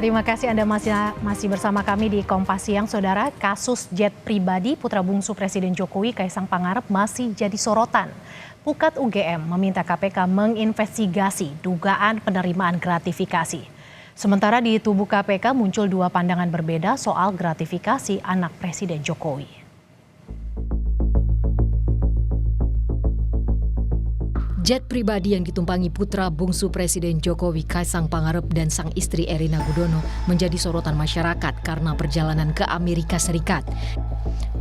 Terima kasih Anda masih bersama kami di Kompas Siang, Saudara. Kasus jet pribadi putra bungsu Presiden Jokowi, Kaisang Pangarep, masih jadi sorotan. Pukat UGM meminta KPK menginvestigasi dugaan penerimaan gratifikasi. Sementara di tubuh KPK muncul dua pandangan berbeda soal gratifikasi anak Presiden Jokowi. Jet pribadi yang ditumpangi putra bungsu Presiden Jokowi, Kaisang Pangarep, dan sang istri Erina Gudono menjadi sorotan masyarakat karena perjalanan ke Amerika Serikat.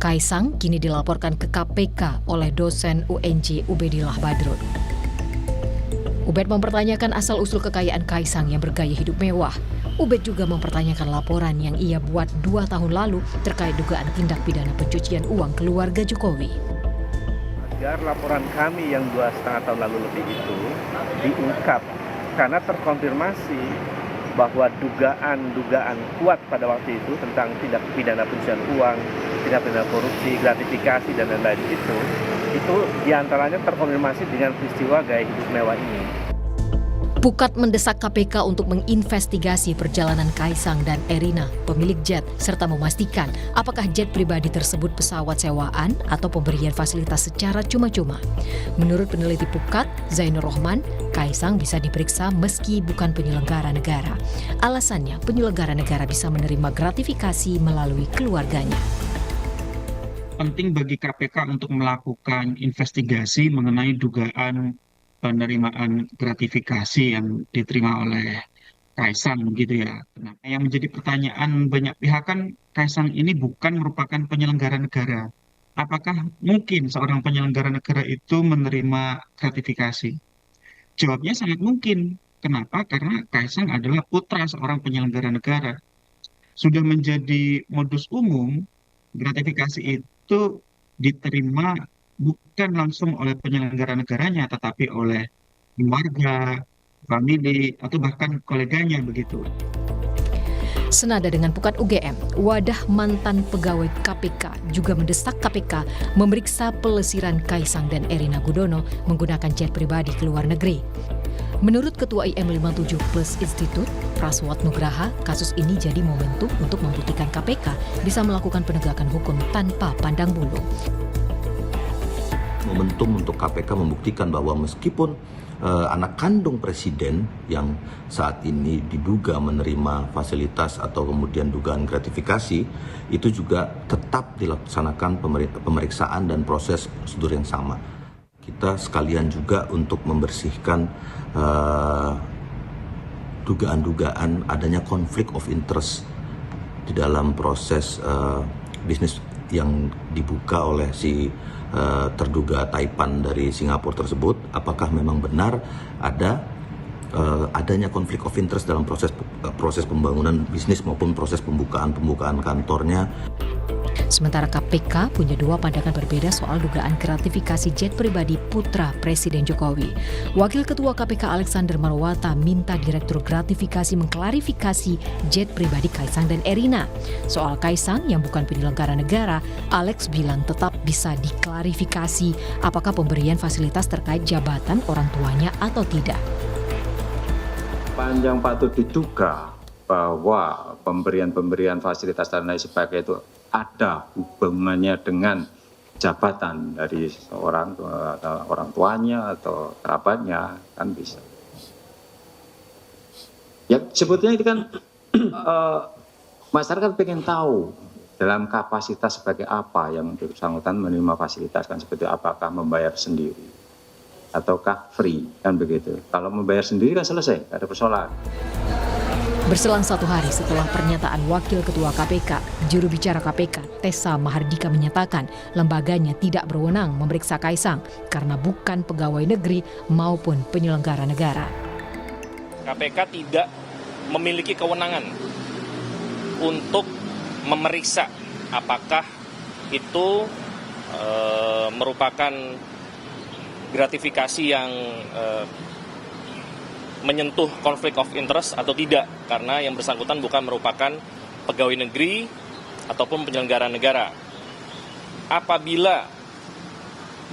Kaisang kini dilaporkan ke KPK oleh dosen UNJ Ubedillah Badrun. Ubed mempertanyakan asal-usul kekayaan Kaisang yang bergaya hidup mewah. Ubed juga mempertanyakan laporan yang ia buat 2 tahun lalu terkait dugaan tindak pidana pencucian uang keluarga Jokowi. Agar laporan kami yang 2,5 tahun lalu lebih itu diungkap karena terkonfirmasi bahwa dugaan kuat pada waktu itu tentang tindak pidana pencucian uang, tindak pidana korupsi, gratifikasi dan lain-lain itu diantaranya terkonfirmasi dengan peristiwa gaya hidup mewah ini. Pukat mendesak KPK untuk menginvestigasi perjalanan Kaisang dan Erina, pemilik jet, serta memastikan apakah jet pribadi tersebut pesawat sewaan atau pemberian fasilitas secara cuma-cuma. Menurut peneliti Pukat, Zainur Rohman, Kaisang bisa diperiksa meski bukan penyelenggara negara. Alasannya, penyelenggara negara bisa menerima gratifikasi melalui keluarganya. Penting bagi KPK untuk melakukan investigasi mengenai dugaan penerimaan gratifikasi yang diterima oleh Kaisang gitu ya. Nah, yang menjadi pertanyaan banyak pihak kan Kaisang ini bukan merupakan penyelenggara negara. Apakah mungkin seorang penyelenggara negara itu menerima gratifikasi? Jawabnya sangat mungkin. Kenapa? Karena Kaisang adalah putra seorang penyelenggara negara. Sudah menjadi modus umum, gratifikasi itu diterima bukan langsung oleh penyelenggara negaranya, tetapi oleh keluarga, famili, atau bahkan koleganya begitu. Senada dengan Pukat UGM, wadah mantan pegawai KPK juga mendesak KPK memeriksa pelesiran Kaisang dan Erina Gudono menggunakan jet pribadi ke luar negeri. Menurut Ketua IM 57 Plus Institute, Praswat Nugraha, kasus ini jadi momentum untuk membuktikan KPK bisa melakukan penegakan hukum tanpa pandang bulu. Momentum untuk KPK membuktikan bahwa meskipun anak kandung presiden yang saat ini diduga menerima fasilitas atau kemudian dugaan gratifikasi, itu juga tetap dilaksanakan pemeriksaan dan proses prosedur yang sama. Kita sekalian juga untuk membersihkan dugaan-dugaan adanya konflik of interest di dalam proses bisnis yang dibuka oleh si terduga Taipan dari Singapura tersebut. Apakah memang benar adanya konflik of interest dalam proses pembangunan bisnis maupun proses pembukaan kantornya. Sementara KPK punya dua pandangan berbeda soal dugaan gratifikasi jet pribadi putra Presiden Jokowi. Wakil Ketua KPK Alexander Marwata minta Direktur Gratifikasi mengklarifikasi jet pribadi Kaisang dan Erina. Soal Kaisang yang bukan penyelenggara negara, Alex bilang tetap bisa diklarifikasi apakah pemberian fasilitas terkait jabatan orang tuanya atau tidak. Panjang patut diduga bahwa pemberian fasilitas dan lain sebagainya itu ada hubungannya dengan jabatan dari seorang orang tuanya atau kerabatnya, kan bisa. Ya sebetulnya itu kan masyarakat pengen tahu dalam kapasitas sebagai apa yang bersangkutan menerima fasilitas, kan seperti apakah membayar sendiri ataukah free, kan begitu. Kalau membayar sendiri kan selesai, ada persoalan. Berselang 1 hari setelah pernyataan Wakil Ketua KPK, juru bicara KPK, Tessa Mahardika menyatakan lembaganya tidak berwenang memeriksa Kaisang karena bukan pegawai negeri maupun penyelenggara negara. KPK tidak memiliki kewenangan untuk memeriksa apakah itu merupakan gratifikasi yang menyentuh konflik of interest atau tidak, karena yang bersangkutan bukan merupakan pegawai negeri ataupun penyelenggara negara. Apabila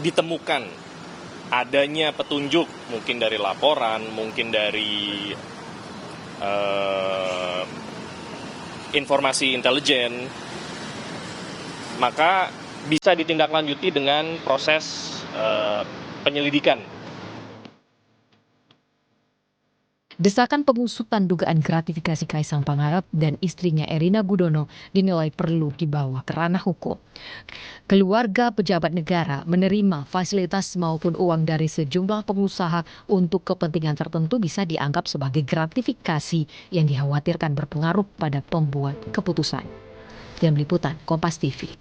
ditemukan adanya petunjuk, mungkin dari laporan, mungkin dari informasi intelijen, maka bisa ditindaklanjuti dengan proses penyelidikan. Desakan pengusutan dugaan gratifikasi Kaisang Pangarep dan istrinya Erina Gudono dinilai perlu dibawa ke ranah hukum. Keluarga pejabat negara menerima fasilitas maupun uang dari sejumlah pengusaha untuk kepentingan tertentu bisa dianggap sebagai gratifikasi yang dikhawatirkan berpengaruh pada pembuat keputusan. Tim Liputan Kompas TV.